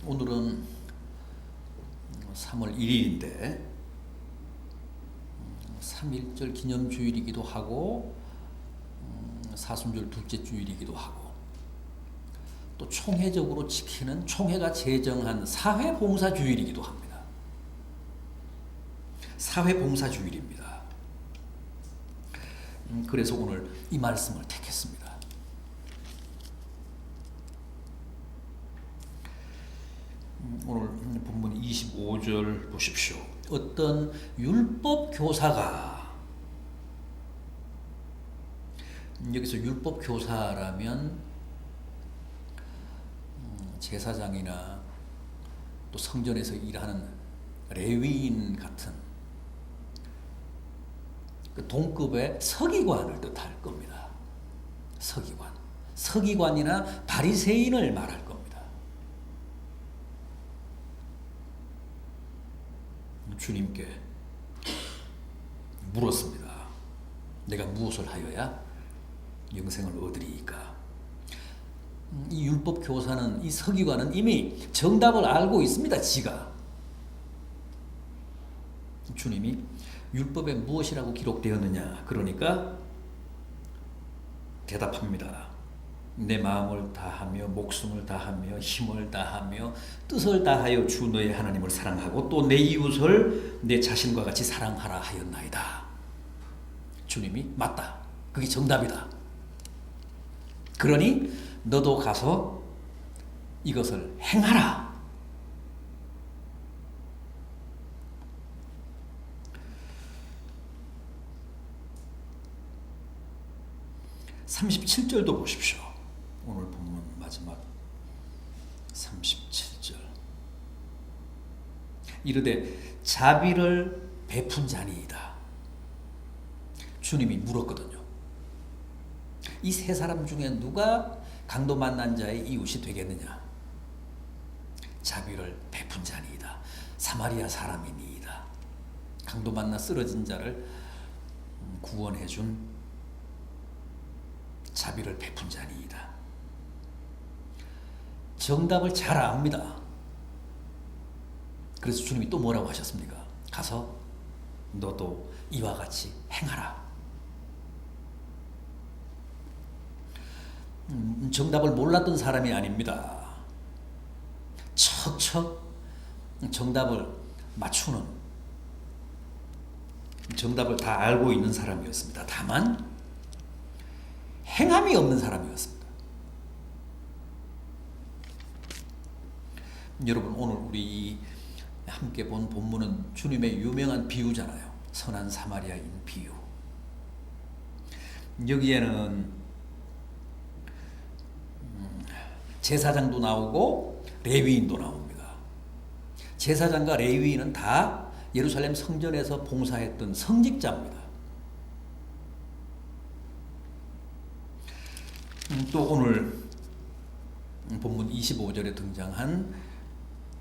오늘은 3월 1일인데 3.1절 기념주일이기도 하고 사순절 둘째 주일이기도 하고 또 총회적으로 지키는 총회가 제정한 사회봉사주일이기도 합니다. 사회봉사주일입니다. 그래서 오늘 이 말씀을 택했습니다. 오늘 본문 25절 보십시오. 어떤 율법 교사가, 여기서 율법 교사라면 제사장이나 또 성전에서 일하는 레위인 같은 그 동급의 서기관을 뜻할 겁니다. 서기관이나 바리새인을 말할 겁니다. 주님께 물었습니다. 내가 무엇을 하여야 영생을 얻으리이까? 이 율법 교사는, 이 서기관은 이미 정답을 알고 있습니다. 지가. 주님이 율법에 무엇이라고 기록되었느냐? 그러니까 대답합니다. 내 마음을 다하며 목숨을 다하며 힘을 다하며 뜻을 다하여 주 너의 하나님을 사랑하고 또 내 이웃을 내 자신과 같이 사랑하라 하였나이다. 주님이 맞다. 그게 정답이다. 그러니 너도 가서 이것을 행하라. (37절도) 보십시오. 오늘 본문 마지막 37절. 이르되 자비를 베푼 자니이다. 주님이 물었거든요. 이 세 사람 중에 누가 강도 만난 자의 이웃이 되겠느냐? 자비를 베푼 자니이다. 사마리아 사람이니이다. 강도 만나 쓰러진 자를 구원해준 자비를 베푼 자니이다. 정답을 잘 압니다. 그래서 주님이 또 뭐라고 하셨습니까? 가서 너도 이와 같이 행하라. 정답을 몰랐던 사람이 아닙니다. 척척 정답을 맞추는, 정답을 다 알고 있는 사람이었습니다. 다만 행함이 없는 사람이었습니다. 여러분, 오늘 우리 함께 본 본문은 주님의 유명한 비유잖아요. 선한 사마리아인 비유. 여기에는 제사장도 나오고 레위인도 나옵니다. 제사장과 레위인은 다 예루살렘 성전에서 봉사했던 성직자입니다. 또 오늘 본문 25절에 등장한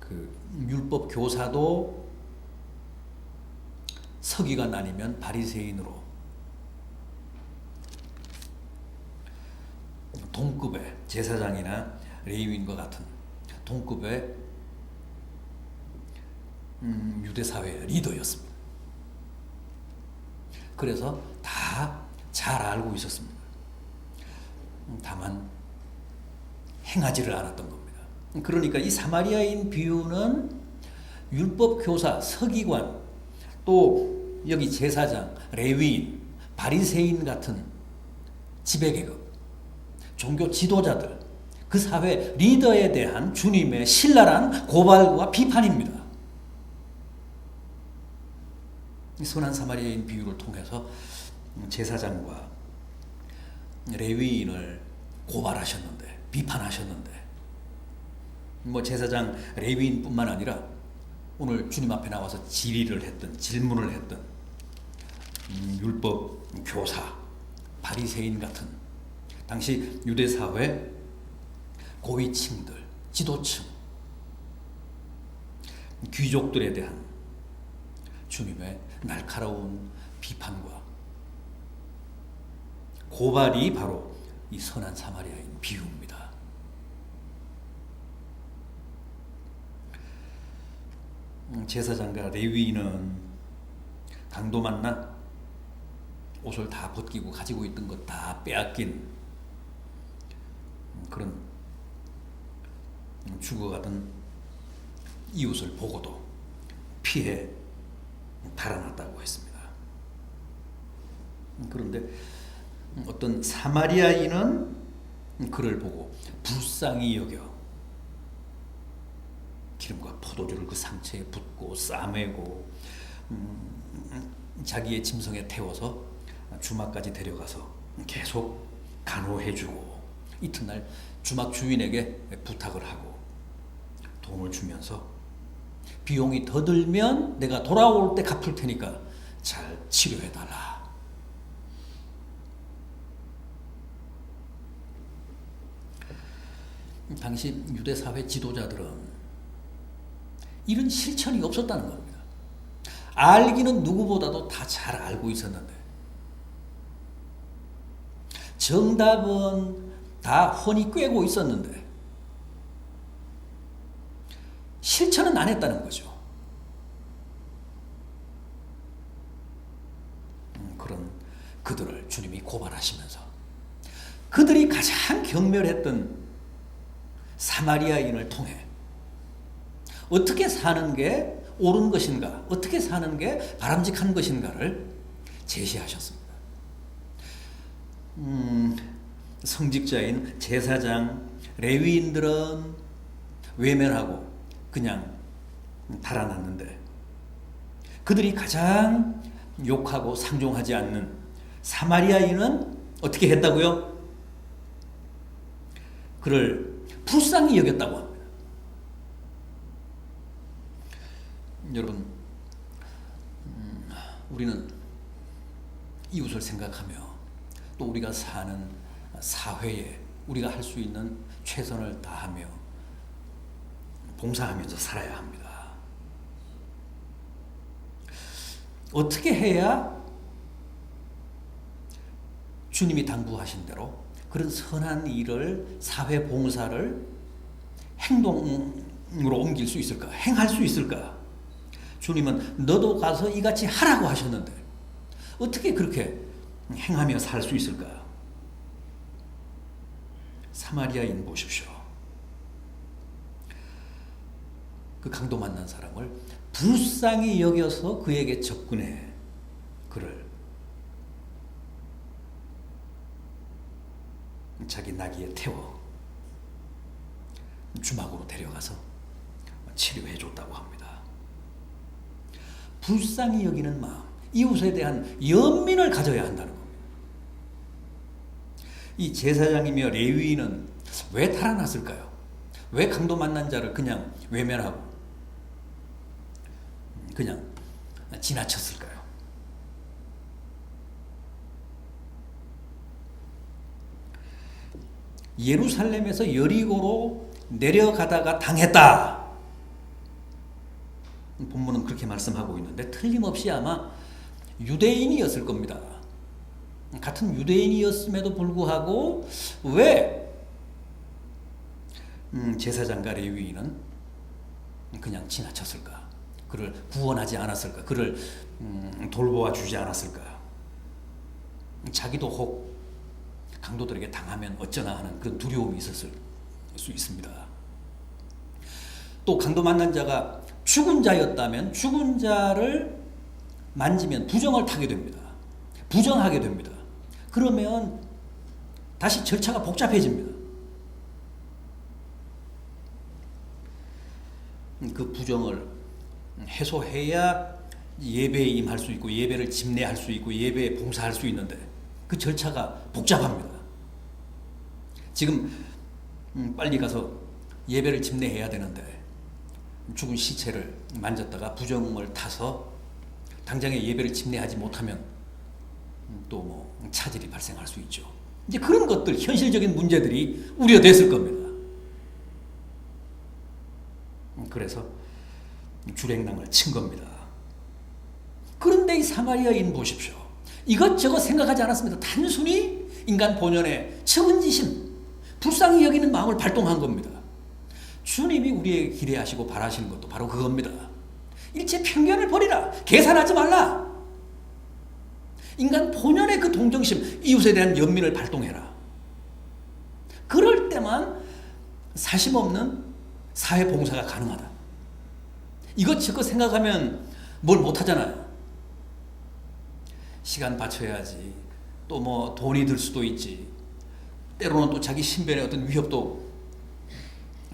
그 율법 교사도 서기관 아니면 바리새인으로 동급의 제사장이나 레위인과 같은 동급의 유대사회의 리더였습니다. 그래서 다 잘 알고 있었습니다. 다만 행하지를 않았던 겁니다. 그러니까 이 사마리아인 비유는 율법 교사, 서기관, 또 여기 제사장, 레위인, 바리새인 같은 지배계급, 종교 지도자들, 그 사회 리더에 대한 주님의 신랄한 고발과 비판입니다. 이 선한 사마리아인 비유를 통해서 제사장과 레위인을 고발하셨는데, 비판하셨는데, 뭐 제사장, 레위인뿐만 아니라 오늘 주님 앞에 나와서 질의를 했던, 질문을 했던 율법 교사, 바리새인 같은 당시 유대 사회 고위층들, 지도층, 귀족들에 대한 주님의 날카로운 비판과 고발이 바로 이 선한 사마리아인 비유입니다. 제사장과 레위인은 강도 만나 옷을 다 벗기고 가지고 있던 것 다 빼앗긴 그런 죽어가던 이웃을 보고도 피해 달아났다고 했습니다. 그런데 어떤 사마리아인은 그를 보고 불쌍히 여겨 기름과 포도주를 그 상처에 붓고 싸매고 자기의 짐승에 태워서 주막까지 데려가서 계속 간호해주고 이튿날 주막 주인에게 부탁을 하고 돈을 주면서 비용이 더 들면 내가 돌아올 때 갚을 테니까 잘 치료해달라. 당시 유대사회 지도자들은 이런 실천이 없었다는 겁니다. 알기는 누구보다도 다 잘 알고 있었는데 정답은 다 훤히 꿰고 있었는데 실천은 안 했다는 거죠. 그런 그들을 주님이 고발하시면서 그들이 가장 경멸했던 사마리아인을 통해 어떻게 사는 게 옳은 것인가, 어떻게 사는 게 바람직한 것인가를 제시하셨습니다. 성직자인 제사장, 레위인들은 외면하고 그냥 달아났는데 그들이 가장 욕하고 상종하지 않는 사마리아인은 어떻게 했다고요? 그를 불쌍히 여겼다고 합니다. 여러분, 우리는 이웃을 생각하며 또 우리가 사는 사회에 우리가 할 수 있는 최선을 다하며 봉사하면서 살아야 합니다. 어떻게 해야 주님이 당부하신 대로 그런 선한 일을, 사회 봉사를 행동으로 옮길 수 있을까? 행할 수 있을까? 주님은 너도 가서 이같이 하라고 하셨는데 어떻게 그렇게 행하며 살 수 있을까? 사마리아인 보십시오. 그 강도 만난 사람을 불쌍히 여겨서 그에게 접근해 그를 자기 나귀에 태워 주막으로 데려가서 치료해 줬다고 합니다. 불쌍히 여기는 마음, 이웃에 대한 연민을 가져야 한다는 겁니다. 이 제사장이며 레위인은 왜 달아났을까요? 왜 강도 만난 자를 그냥 외면하고 그냥 지나쳤을까요? 예루살렘에서 여리고로 내려가다가 당했다. 본문은 그렇게 말씀하고 있는데 틀림없이 아마 유대인이었을 겁니다. 같은 유대인이었음에도 불구하고 왜 제사장과 레위인은 그냥 지나쳤을까? 그를 구원하지 않았을까? 그를 돌보아 주지 않았을까? 자기도 혹 강도들에게 당하면 어쩌나 하는 그런 두려움이 있었을 수 있습니다. 또 강도 만난 자가 죽은 자였다면 죽은 자를 만지면 부정을 타게 됩니다. 부정하게 됩니다. 그러면 다시 절차가 복잡해집니다. 그 부정을 해소해야 예배에 임할 수 있고 예배를 집례할 수 있고 예배에 봉사할 수 있는데 그 절차가 복잡합니다. 지금 빨리 가서 예배를 집례해야 되는데 죽은 시체를 만졌다가 부정을 타서 당장에 예배를 집례하지 못하면 또 뭐 차질이 발생할 수 있죠. 이제 그런 것들, 현실적인 문제들이 우려됐을 겁니다. 그래서 주랭랑을 친 겁니다. 그런데 이 사마리아인 보십시오. 이것저것 생각하지 않았습니다. 단순히 인간 본연의 측은지심, 불쌍히 여기는 마음을 발동한 겁니다. 주님이 우리에게 기대하시고 바라시는 것도 바로 그겁니다. 일체 편견을 버리라. 계산하지 말라. 인간 본연의 그 동정심, 이웃에 대한 연민을 발동해라. 그럴 때만 사심없는 사회봉사가 가능하다. 이것저것 생각하면 뭘 못하잖아요. 시간 바쳐야지. 또 뭐 돈이 들 수도 있지. 때로는 또 자기 신변에 어떤 위협도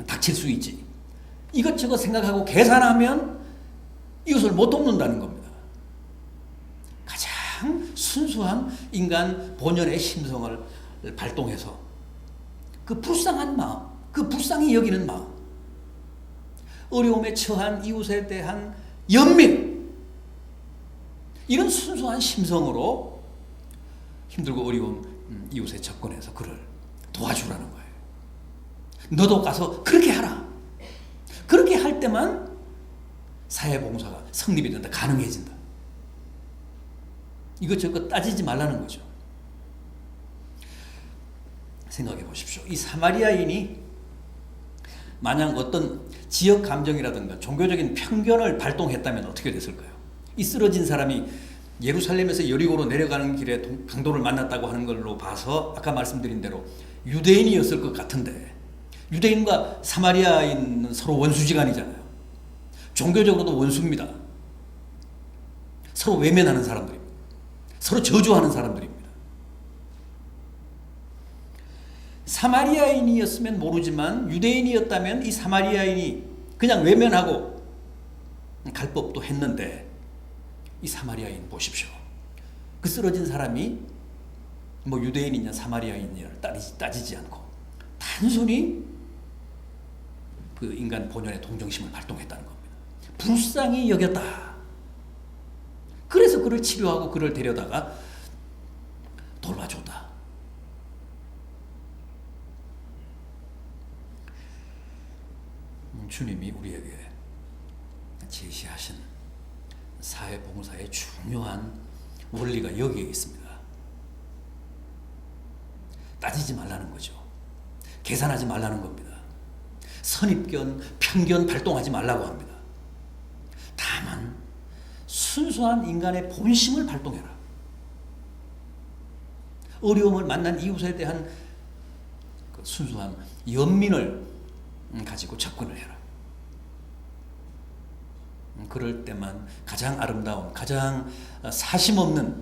닥칠 수 있지. 이것저것 생각하고 계산하면 이웃을 못 돕는다는 겁니다. 가장 순수한 인간 본연의 심성을 발동해서 그 불쌍한 마음, 그 불쌍히 여기는 마음, 어려움에 처한 이웃에 대한 연민, 이런 순수한 심성으로 힘들고 어려운 이웃에 접근해서 그를 도와주라는 거예요. 너도 가서 그렇게 하라. 그렇게 할 때만 사회봉사가 성립이 된다, 가능해진다. 이것저것 따지지 말라는 거죠. 생각해 보십시오. 이 사마리아인이 만약 어떤 지역 감정이라든가 종교적인 편견을 발동했다면 어떻게 됐을까요? 이 쓰러진 사람이 예루살렘에서 여리고로 내려가는 길에 강도를 만났다고 하는 걸로 봐서 아까 말씀드린 대로 유대인이었을 것 같은데, 유대인과 사마리아인은 서로 원수지간이잖아요. 종교적으로도 원수입니다. 서로 외면하는 사람들입니다. 서로 저주하는 사람들입니다. 사마리아인이었으면 모르지만 유대인이었다면 이 사마리아인이 그냥 외면하고 갈 법도 했는데, 이 사마리아인 보십시오. 그 쓰러진 사람이 뭐 유대인이냐 사마리아인이냐를 따지지 않고 단순히 그 인간 본연의 동정심을 발동했다는 겁니다. 불쌍히 여겼다. 그래서 그를 치료하고 그를 데려다가 돌봐줬다. 주님이 우리에게 제시하신 사회봉사의 중요한 원리가 여기에 있습니다. 따지지 말라는 거죠. 계산하지 말라는 겁니다. 선입견, 편견 발동하지 말라고 합니다. 다만 순수한 인간의 본심을 발동해라. 어려움을 만난 이웃에 대한 그 순수한 연민을 가지고 접근을 해라. 그럴 때만 가장 아름다운, 가장 사심 없는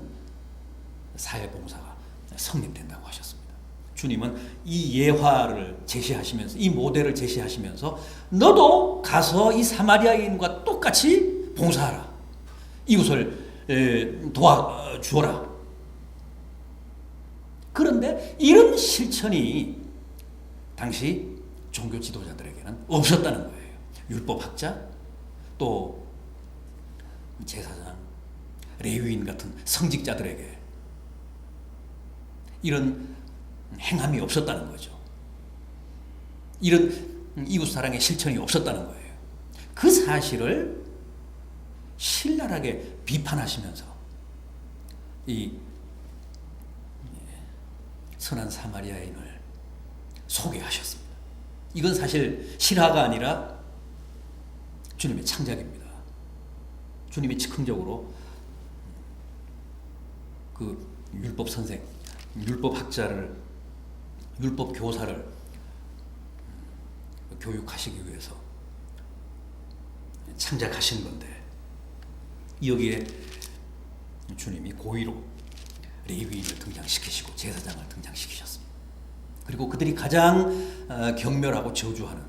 사회봉사가 성립된다고 하셨습니다. 주님은 이 예화를 제시하시면서, 이 모델을 제시하시면서 너도 가서 이 사마리아인과 똑같이 봉사하라. 이웃을 도와주어라. 그런데 이런 실천이 당시 종교 지도자들에게는 없었다는 거예요. 율법학자, 또 제사장, 레위인 같은 성직자들에게 이런 행함이 없었다는 거죠. 이런 이웃사랑의 실천이 없었다는 거예요. 그 사실을 신랄하게 비판하시면서 이 선한 사마리아인을 소개하셨습니다. 이건 사실 실화가 아니라 주님의 창작입니다. 주님이 즉흥적으로 그 율법 선생, 율법 학자를, 율법 교사를 교육하시기 위해서 창작하신 건데, 여기에 주님이 고의로 레위인을 등장시키시고 제사장을 등장시키셨습니다. 그리고 그들이 가장 경멸하고 저주하는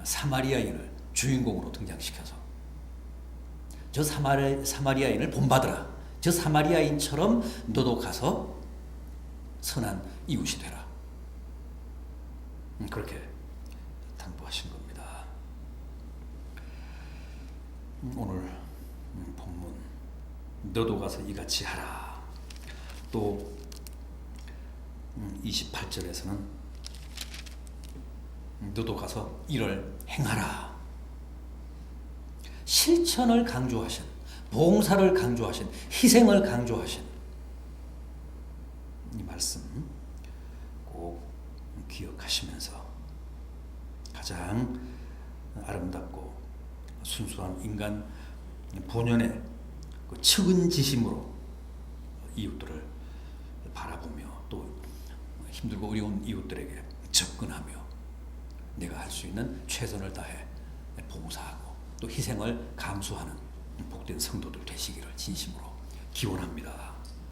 사마리아인을 주인공으로 등장시켜서 저 사마리아인을 본받으라. 저 사마리아인처럼 너도 가서 선한 이웃이 되라. 그렇게 당부하신 겁니다. 오늘 본문 너도 가서 이같이 하라. 또 28절에서는 너도 가서 이를 행하라. 실천을 강조하신, 봉사를 강조하신, 희생을 강조하신 이 말씀 꼭 기억하시면서 가장 아름답고 순수한 인간 본연의 그 측은지심으로 이웃들을 바라보며 또 힘들고 어려운 이웃들에게 접근하며 내가 할 수 있는 최선을 다해 봉사하고 또 희생을 감수하는 복된 성도들 되시기를 진심으로 기원합니다.